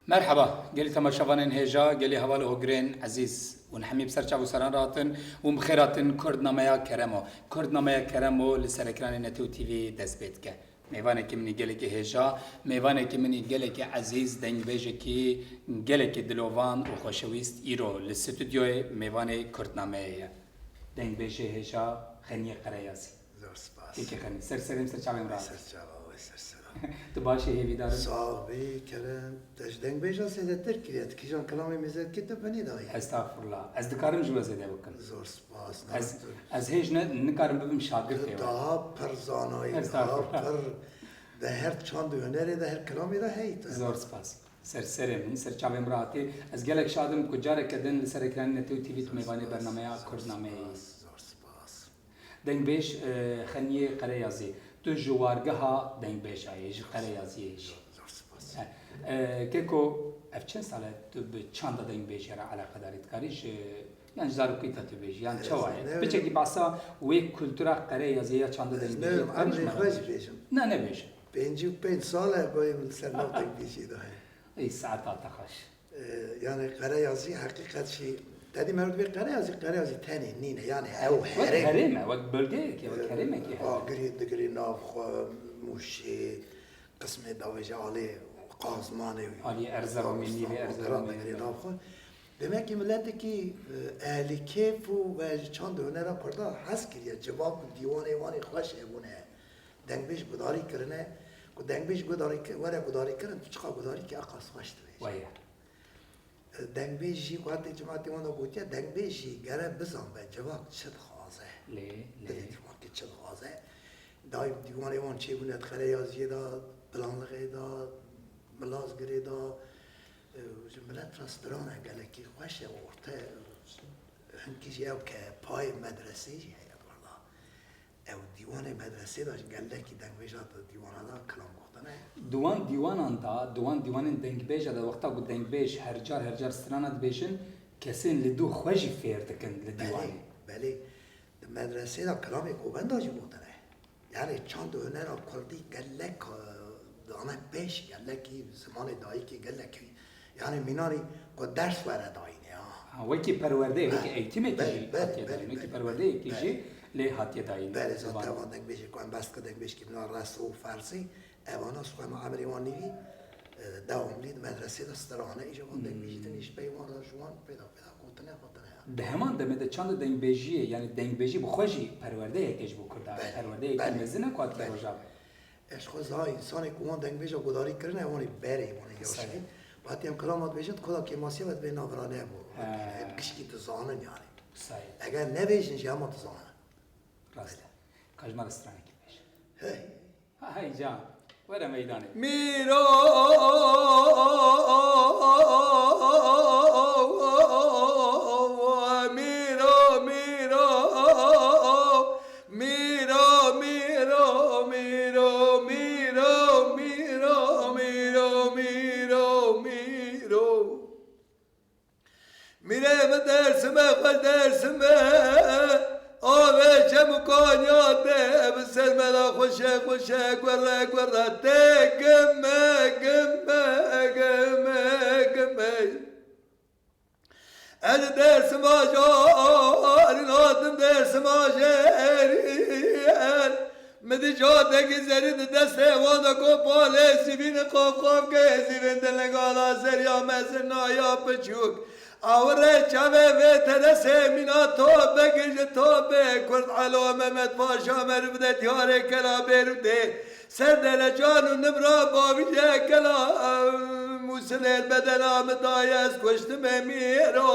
مرحبا قالي تماشافان هجا قالي هوال هوغرين عزيز ونحمي بسرچا وسران راتن ومخيراتن كردناميا كرمو كردناميا كرمو لسركران نتو تي في دسبيتك ميوانه کی منی گله کی هجا ميوانه کی منی گله کی عزیز دنگ بیجه کی گله کی دلوان و خوشویست ایرو لستودیو ميوانه کردنامه دنگ بیجه هجا خنی قریاسی زور سپاس. کی خنی سرسریم سرچا میمرا سرچاوا و سرسرا. تو باشه هی دار صاحبی کلام تجدنگ بیشتر سیده ترکیت کیشان کلامی میزد که تو بنی دایی. استغفر الله از دکارم جوازه ده بکن زور سپاس. از هیچ نکارم ببیم شاگرد daha پرزانایی daha پر ده هر چند هنری ده هر کلامی ده هیت. زور سپاس سرسرم من سرچاویم راتی از گلک شادم کجاره کدن لسرکران نتو تیوی تو میوانی برنامه کردنامه زور سپاس. دنگ بیش خنیه قریازی تو جوارگه ها دنگ بیش آیش قریازیش زور سپاس. کیکو افچن ساله تو به چند دنگ بیش را علاقه دارید کاریش yani zarukita tu beji yani çavaya. Peki basa ve kültüra qariyazi ya çanda deng beji. نه امری خوش بیشم. نه beji. 55 ساله بایم سرناف دنگ بیشی دایی. ای saat ataş. yani قریازی حقیقت شی تدی مرد به قریازی تنی نینه yani او هره. Hereme ve bölge ki ve hereme ki. دگری ناف موشی قسم داویج عالی قازمانه. Ali Erzurum milli ve Erzurum دگری ناف خو. demek ki milleti ki ehli keyf و چند هنر کرده هست کریه جواب دیوانه وانی خوش بونه دنگبیش گداری کرنه کو دنگبیش گداری وره گداری کرن تو چقدر گداری که اقاس خوش تویش وایه. دنگبیشی وقتی جماعتی وانا گوتیه دنگبیشی گره بزن به جواب چه خوازه لی دیوان که چه خوازه دایم دیوانه وان چه بونه خیلی یازیه دا بلانلغه دا ملازگری دا جملت رستوران گلکی خوشه ورته هنگیش او که پای مدرسه جی هید والا او دیوان مدرسه داشت گلکی دنگ بیشت دیوان دا کلام گفتنه دوان دیوان دنگ بیج دا وقتا گو دنگ بیج هر جار سترانت بیشن کسین لدو خوشی فیر دکن لدیوانی. بله مدرسه دا کلامی گوبند داشت گفتنه یعنی چند هنر کردی گلک دانه بیش گلکی زمان دایی که گلکی yani minari ko ders vere dayine ha. Vaki perverde, vaki eğitime ki hatiye dayine, vaki perverde ki ji le hatiye dayine. Bele zaten vandak beşi ko bast kadak beş ki minar ras o farsi evana su ma amri vani devamlı medresede strane iş vandak beşi teniş peyvan rajuan peda kotne kotne. Deheman demede çanda dengbejiye yani dengbeji bu xoji perverde yekeş bu kurda. Perverde yekeş mezine ko hatiye rojab. Eş xoza insani ko van dengbeji godari kirne vani beri vani yoshi. وقتی هم کلامات بیشتر خدا که ماسیات به نافرانه بود کشکی تزانن یعنی اگر نبیشن شما ما تزانن راسته کاجمال استرانی کی بیش هی های جان وره میدانه میرو dersime ave çemukanyate biselmela خوشه گوره گمه از درسم آجارین آدم درسم آجارین مدی جاده گذرید دست وانا کو پاله سیبین خوف که سیبین دلنگالا سریا مزن نایا پچوک آوره چاوه و ترسه مینا تو بگیج تو بکرد علامت پاشا مربده تیاره کلا برده سر دل جانو نبرا باویجه کلا موسیل بدن آمدای از کشتم میرو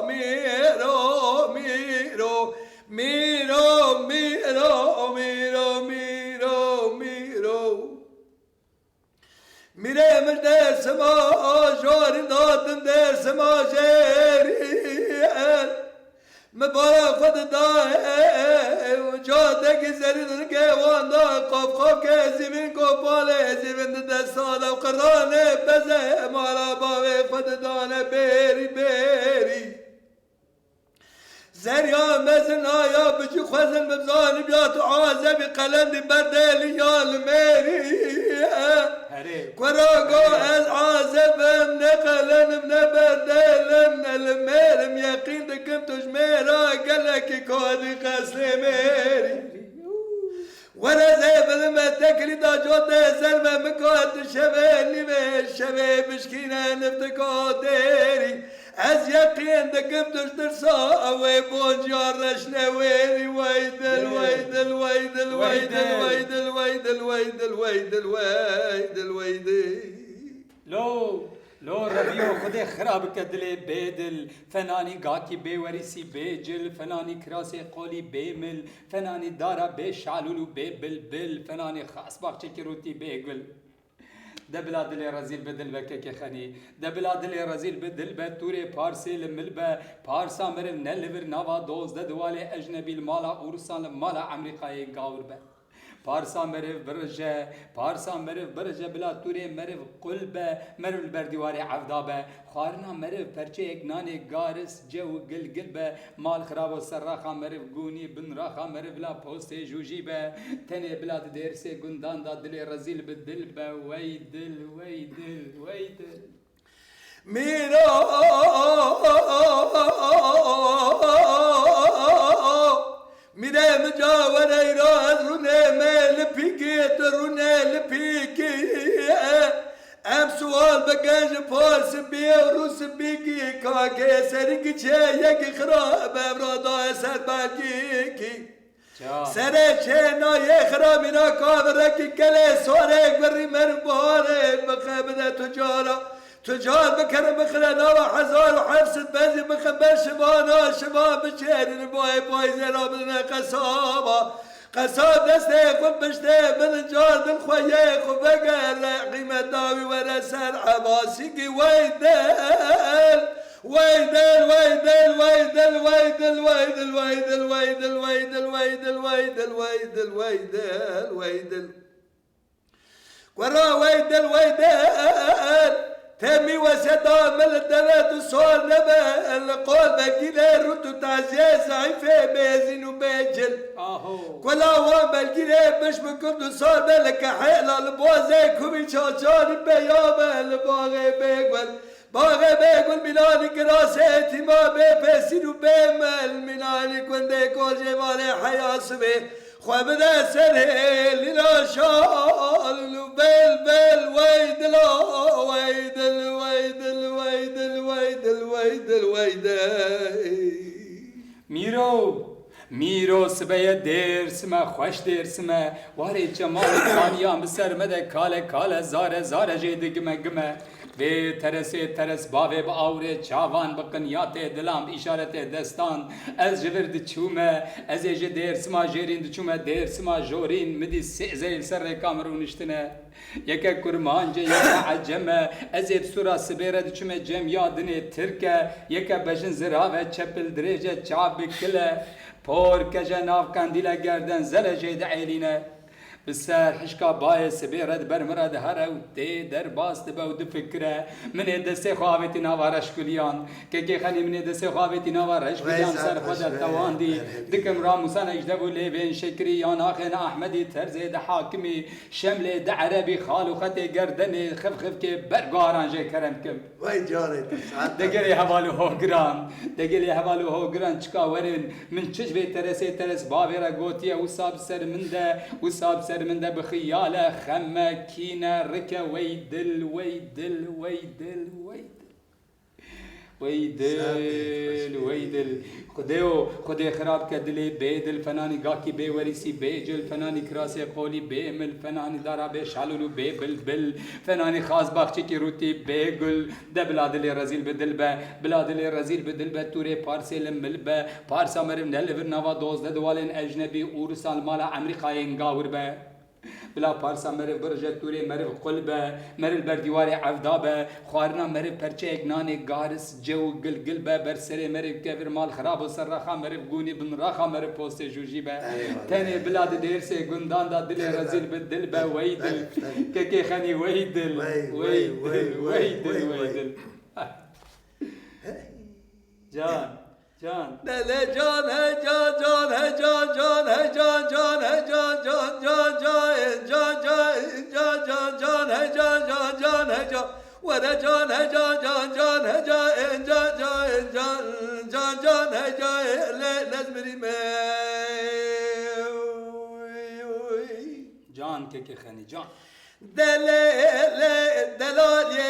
میرو میرو میرو میرو میرو میرو میرو میره من درسم آجاری دادم درسم آجارین مبارا خود داه جاده که زریدن که واندا قاف که زمین کو پاله زمین دستانه و قرانه بزه مالا باوی خود دانه بری زریا مزن آیا بجی خوزن ببزانی بیا تو عازم قلندی بردلی یال میری كراغو العازبم نقلن نبدلن الميرم يقين دكم تجميرا قالك كودي قسميري وانا زي ما تكري دا جود زلمه مكوت شبالي بالشباب مشكينه نفتكوديري از يقين دكم تشترسا ويبونجار رشنا ويلي ويدل ويدل ويدل ويدل ويدل ويدل ويدل ويدل ويدل ويدل لو ربيو خدي خراب كدلي بيدل فناني قاكي بوريسي بيجل فناني كراسي قولي بيمل فناني دارا بشعلولو ببلبل فناني خاص باقشي كروتي بيقل ده بلاد اللي رزيل بدل بكك خني ده بلاد اللي رزيل بدل بتوري بارسي الملبا بارسا مرف نلفر نوا دوز ده دوالي اجنبي المالا اورسان المالا امريكاي قاوربه پارسا مرف برجه بلا توری مرف قلبه مرف البردوار عفدابه خارنا مرف پرچه اگنان گارس جو گل گلبه مال خراب و سرخا مرف گونی بن راخا مرف لا پوست جوجی به تنه بلاد درسه گندان دا دل رزیل بدل به ویدل ویدل ویدل میرا میره مجاور ایراز رونه مل پیکیت رونه لپیکی ام سوال بگنج پارس بی و روس بیگی کاکه سرگی چه یک خراب امرادا سر بلگی سر چه نای خراب اینا کابرکی کله سارک بری مرباره بخبده تجار بكرم بخلنا وحزار وحفصة بنزي بخبر شبانا شباب بشير باي زرابنا قصاب دسته خب بشته بالجار دل خويه خب بقر قيمة داوي ولا سر عباسيكي ويدل ويدل ويدل ويدل ويدل ويدل ويدل ويدل ويدل ويدل ويدل ويدل ويدل ويدل ورا ويدل ويدل تمي وسدا من الدلات الصور نبا القول بلقينا رتو تعزيز عيفة بيزين وبيجل كل عوام بلقينا مش بكم صار ملك حيلة البوزي كومي شاشاني بياما الباغي بيقول ميلاني كراسيتي ما بيبسين وبيمل ميلاني كوندي كل جمالي حياة سبي خوابنا سنه لنا شال وبلبل ويدل ويدل ويدل ويدل ويدل ويدل ويدل میرو سبه درسمه خوش درسمه واری جمال خانیان بسر مده کاله زاره جیده گمه و ترس باوه با آوره چاوان بقنیات دلام اشارت دستان از جبر دچومه از اجه درسما جرین دچومه درسما جورین مدی سعزیل سر کامرونشتنه یکه کرمانجه یکه عجمه از ابسورا سبیره دچومه جمعیادنه ترکه یکه بجن زراوه چپل دریجه چاب بکله پور کجه ناف کندیل گردن زلجه دعیلینه بسر حشكا باي سبيرد برمرد هره و دي در باست با و فكره من دسته خواهوتي نوارش كليان كي خلي من دسته خواهوتي نوارش كليان سر خود تواندي دكم راموسان اجدبو ليبين شكري يان آخنا احمدي ترزي ده حاكمي شمل ده عربي خالو خطي گردني خف كي برگاران جي كرم كم وای جاني دقلي هوالو هو گران چكا ورن من چج بي ترس باوي را گوتيه وصاب سر من ده وصاب سر من ده بخياله خمه كينا ركا ويدل ويدل ويدل ويدل ويدل خدي خراب كدلي بيدل فناني قاكي بي وريسي بيجل فناني كراسي قولي بيمل فناني دارا بشعلولو ببلبل فناني خاص باخشي كي روتي بيقل ده بلاد اللي رزيل بدل با توري بارسي لملبا بارسا مرم نلفر نوا دوز ده دوالين اجنبي اورسال مالا امريكاي نقاور با بلا پارسا مرف برجه توری مرف قلبه مرف بردیواری عفدابه خوارنا مرف پرچه اگنان گارس جو گل به برسره مرف کفر مال خراب و سرخا مرف گونی بن راخا مرف پوست جوجی به تنه بلاد دیرسه گندان دا دل رزیل به دل به ویدل که خنی ویدل جان دل جان ہے جان ہے جان ہے جان ہے جان جان هجا ورا جان هجا جان جان هجا جان جان جان جان جان هجا نزمري ما جان که خنی جان دلالی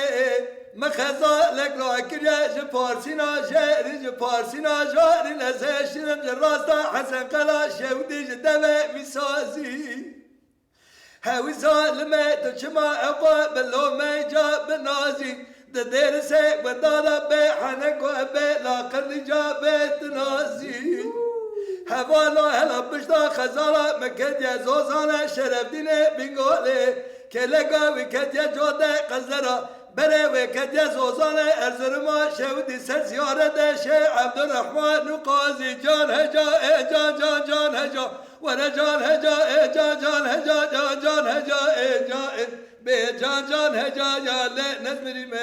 مخزا لك راكريا جبارسينا جاري جبارسينا جاري نزاشرم جراستا حسن قلا شودي جدبه مسازي هاوي ظالمه تشما اقوى بلو ما جاب نازي دير سيك بدالا بحنك وبي لا قرن جابت نازي هوالا هلا بشتا خزالا مكد يا زوزانا شرف ديني بنقولي كلقا وكد يا جودة قزرا بره وكد يا زوزانا ارزرما شودي سر زيارة شيخ عبد الرحمن قاضي جان هجا جان جان جان هجا ورا جان هجا جان جان هجا جان جان هجا جان بجان جان هجا يا لا نزمري ما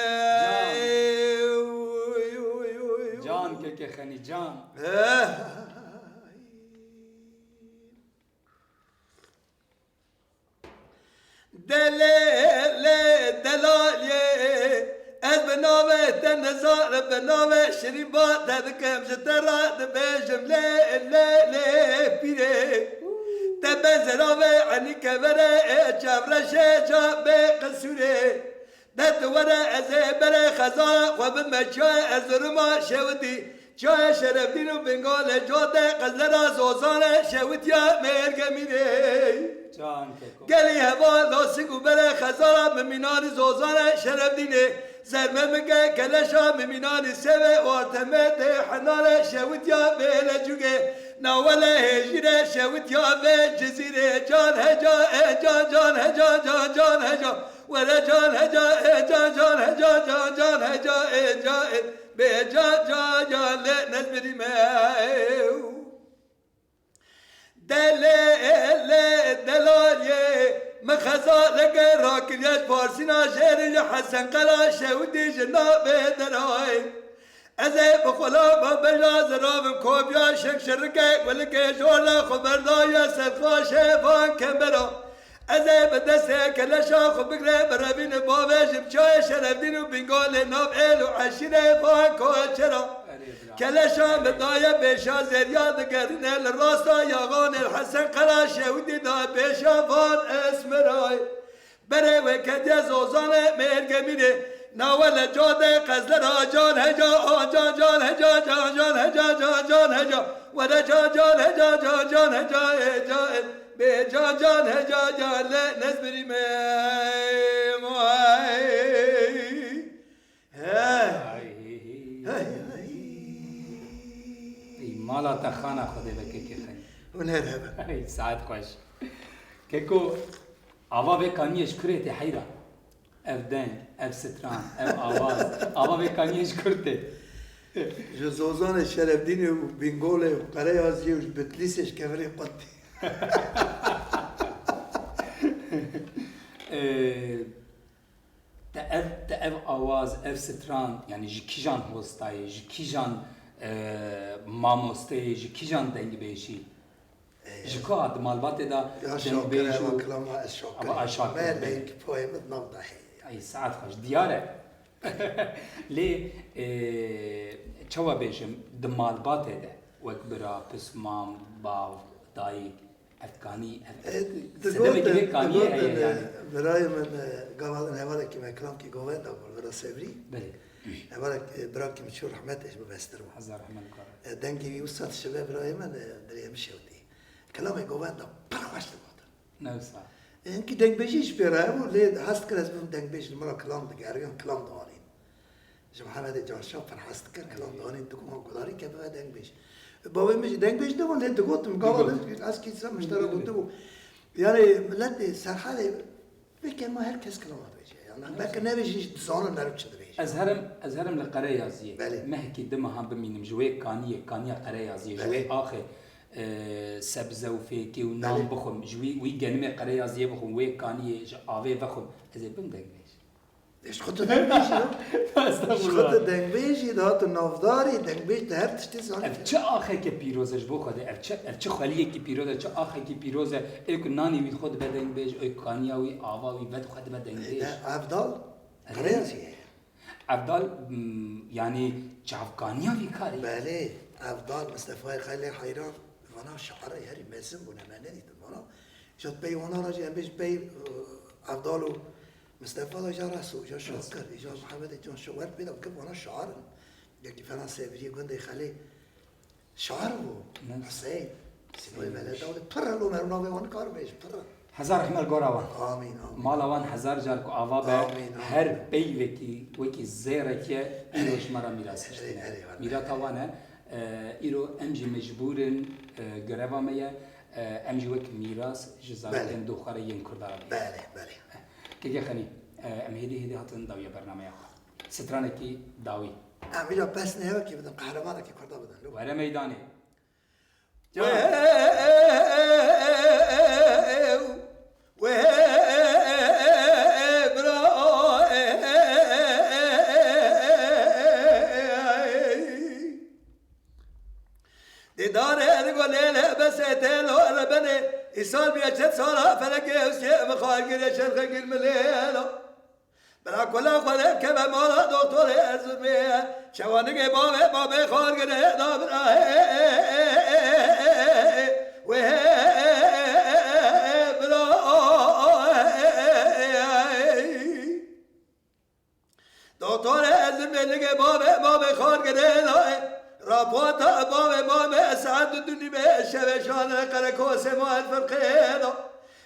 جان که خنی جان دلالی از بنامه تنزار بنامه شریبات دکم جترات بجم لی پیره تبزراوه عنی کبره چابرشه جابه قصوره دتوره از بره خزانه خواب مچای از رما شودی چای شرفدین و بنگال جاده قزلرا زوزانه شودیا مرگمیره جان گلی هوا لاسیگو بره خزارا ممینانی زوزانه شرفدینه زرمه مگه کلشا ممینانی سوه وارتمت حناله شودیا بیل جوگه ناوله هجیره شودیا به جزیره جان هجا جان جان هجا جان جان هجا ولا جان هجا جان جان هجا جان جان هجا جان به جان جان جان نزبری ما دلالیه مخزا لگه راکریش پارسینا شهر حسن قلا شهودی جناب درای از بخلا با بجاز رابم کوبیا شک شرکه ولکه جولا خبردای سرخا شیفان کمبرا از بدسته کلشا خب بگره برابین باوشم چای شرفدین و بینگال ناب ایل و عشیره فان کوچرا کلشان بدايه بيشا زرياد قرن الراستا ياغان الحسن قلا شهودي دا بيشا فان اسمراي بره وكد يزوزان ميرگمينه ناول جاده قزلرا جان هجا جان جان هجا جان جان هجا جان جان هجا ودا جان جان هجا جان جان هجا جان بجان جان هجا جان نزبري ما مالا تخانه خوده بکه که خیلی ونهرها ساعت خوش كيكو آوا به کانیش کرده حیرا اف دنگ اف ستران اف آواز آوا به کانیش کرده جزوزان شرفدینی و بینگوله و قره ازیه و بتلیسش کفری قطی تا اف آواز اف ستران یعنی جکی جان هستایی جکی جان ماموسته جکی جان دنگ بیشی جکا عد مالبات دا دنگ بیشو اما اشاکر ما لینک پویمت نوضح ای ساعت خوش دیاره لی چوا بیشم دمالبات دا وک برا پس مام باو دایی افغانی سدمه که کانیه هی یعنی برای من قوادن هوالا که مکلام که گوهن دا برا سبری بله هوالا برای که مشهور رحمتش ببستر هزار رحمت کاره دنگی وسط شباب برای من دریم شودی کلام گوهن دا پرواشت بود نوسا اینکه دنگ بیشیش برای و لید هست کرد از دنگ بیش مرا کلام دگرگان کلام دارین جو محمد جانشاه پر هست کرد کلام دارین تو کم گذاری که باید دنگ بیش بابا میشه دنگ بیش دوم لید دگوتم قابل از کیسه مشترک بوده و یعنی ملت سرحاله بکه ما هر کس کلام بیشه یعنی بکه نبیشیش دزانم نرو چه بیش از هرم لقره یازیه مهکی دمه هم بمینم جوی کانیه قره یازیه جوی آخه سبزه و فیکی و نام بخون جوی وی گنمه قره یازیه بخون وی کانیه آوه بخون از بم دنگ بیش ايش خد دنگ بیشی ايش خد دنگ بیشی ده تو نافداری دنگ بیش ده هر تشتی زانی اف چه آخه که پیروزش بخوده اف چه خالیه که پیروزه چه آخه که پیروزه ایک نانی وی خود بدنگ بیش ای کانیا وی آوا وی بد خود بدنگ بیش افضل قريزي افضل يعني جافكانيا في كاري بله افضل مصطفى خلي حيران وانا شعر هري مازم ولا ما ندي وانا جات بي وانا راجي ام بي افضل مصطفى جا راسو جا شكر جا محمد جون شوار بيدا وكب وانا شعر يكي فانا سيفري قند يخلي شعر بو حسين سيبوي بلد دولة برا لو مرنا وانا كار بيش برا هزار احمل قراوان آمين آمين مالوان هزار جار کو آوا به آمين، آمين. هر بی وکی زیره که ایروش مرا میراث أهلا، أهلا، اشتنه أهلا. میرا توانه ایرو امجی مجبورن گروا میه امجی وک میراث جزاکن دو خاره ین کردار بله بله که خنی هدی هاتن داوی برنامه سترانه کی داوی أعملها بس نهاية كيف بدهم قهرمانك كيف كردا بدهم لو وره میدانه إيصال بيجت صلاة فلك يوسف خارج الشرق المليل برا كلا خدا كبا مالا دكتور أزمي شوانك بابا خارج الدابرا وه دكتور أزمي لك بابا خارج الدابرا رابطة بابا سعد الدنيا شبشان قركوس ما الفرقينا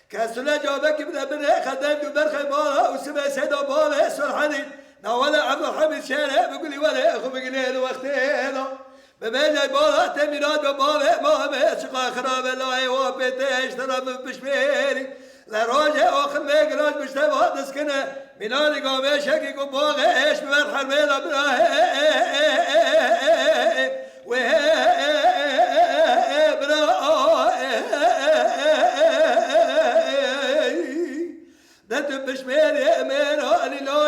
كسل جابك من خدم برخ مالا وسمع سيدا بابا سرحني نولا عبد الحميد شارع بقولي ولا اخو بقليل وقتنا بمجي بالا تمينات بابا شقا خراب الله وبيتش ترى بشميري لراجع اخر مقراج مشتبه دسكنه ميناري قام شكي قباغ ايش بمرحل ميلا بشميري ميراني لا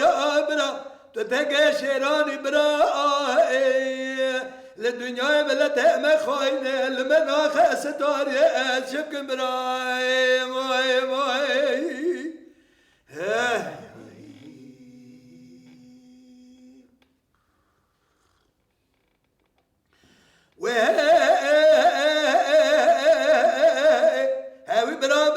يا برا تتقى شيراني برا للدنيا بلا تأمى خاينة المناخ ستاري شبك براي ماي هاوي برا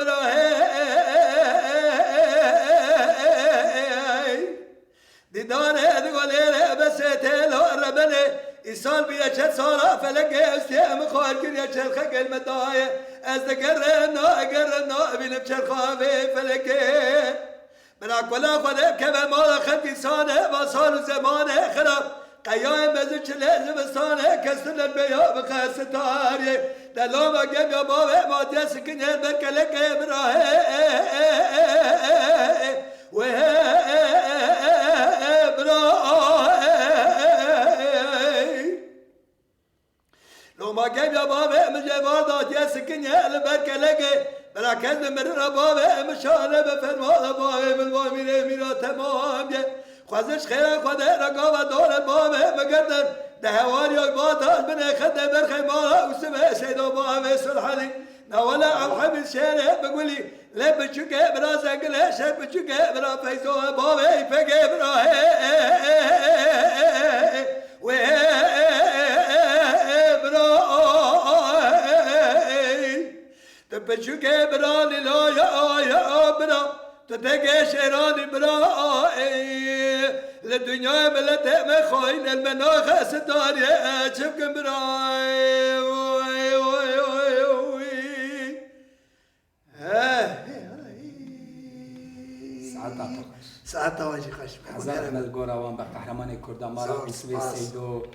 ديدار هذي ولا بس تلو ربنا إيصال بيشهد صلاة فلك يستيم خالك يشهد خلق المدايا أزدقرنا بنبشر خافي فلك منك ولا خلق كما مالا خلق إنسانه وصار زمانه خراب قيام بزش لازم صانه كسر البياء بخاص تاري دلوما جاب يا بابا ما تسكن يدك لك لو ما جاب يا بابا مجبار يسكن يا البركة لك بلا كذب من بابا مشانه بفرمان بابا بالمؤمنين من تمام خوازش خير خدا رقابة دور بابا مقدر دهواري باطل من خد برخي مالا وسمع سيدو بابا سلحاني نولا عم حمد شارع بقولي لا بتشوكي براسك لا شاب بتشوكي برا فيزو بابا يفقي برا تبتشوكي برا لا يا برا تتقى شيراني برا للدنيا بلا تأمى خاين المناخ ستاري شبك براي ساعات واجي خش هزار من القراوان بقهرمان كردان مالا بسوي سيدو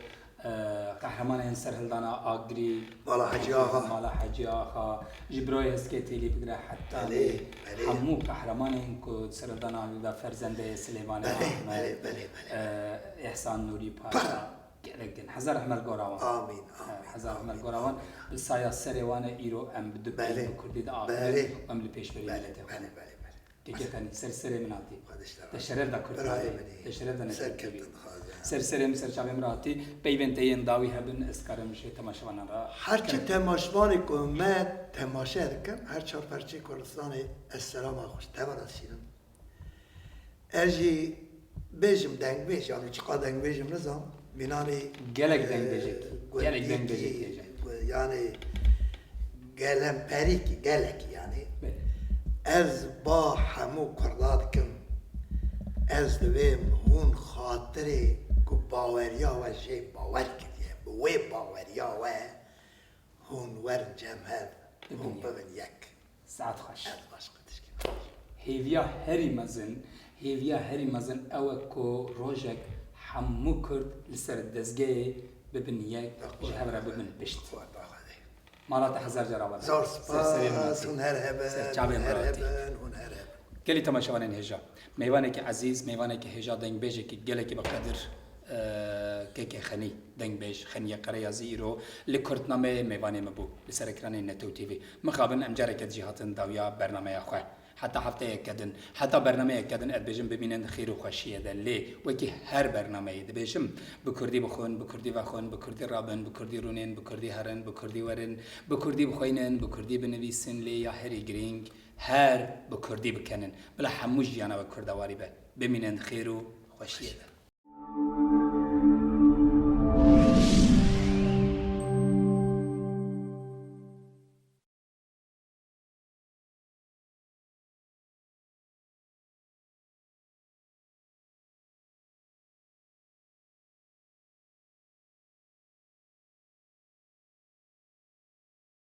قهرمان انسر هلدانا آگری مالا حجی آخا مالا حجی آخا جبرای اسکتی لی بگره حتی همو قهرمان این که سر هلدانا هلدا فرزنده سلیمان بله احسان نوری پاشا گرگن هزار احمل قراوان آمین هزار احمل قراوان بسایا سریوان ایرو ام بدو بکردی دا آگری ام لپیش بری ملته که کنی سرسره مناتی تشرف دا کردی تشرف دا نتیجه سرسرم سرچاوی مراتی پیوندین داوی هبن اسکارم میشه تماشاوان را هرچی تماشاوانی که من تماشا دکم هر چهار پرچه کردستان السلام خوش تبارک شیرم ارجی بیشم دنگ بیش یعنی چقدر دنگ بیشم نزام بیناری گلک دنگ بیشک گلک دنگ بیشک yani gelem perik gelek yani ez ba hemu kurdadım ez devem hun hatırı ku baveriya ve şey baver kidiye bu ve baveriya ve hun ver cemher hun bevin yek ساعت خوش ez başka tişkin هیویا هری مزن اوه کو روژک همو کرد لسر دزگه ببین یک جهبره ببین پشت مالات هزار جرابه زور سپاس hun her heben her heben hun her heben گلی تماشاوانین هجا میوانه که عزیز میوانه که هجا دنگ بیجه که گله که بقدر که خنی دنگ بیج خنی قریا زیرو لکردنامه میوانه مبو لسر اکران نتو تیوی مخابن امجاره که جهاتن داویا برنامه خواه حتی هفته یکدن حتی برنامه یکدن ادبیجم ببینن خیر و خوشیه دن لی وکی هر برنامه ادبیجم بکردی بخون بکردی بخون بکردی رابن بکردی رونین بکردی هرن بکردی ورن بکردی بخوینن بکردی بنویسن لی یا هری گرینگ هر بکردی بکنن بلا هموش جانا بکردواری به ببینن خیر و خوشیه دن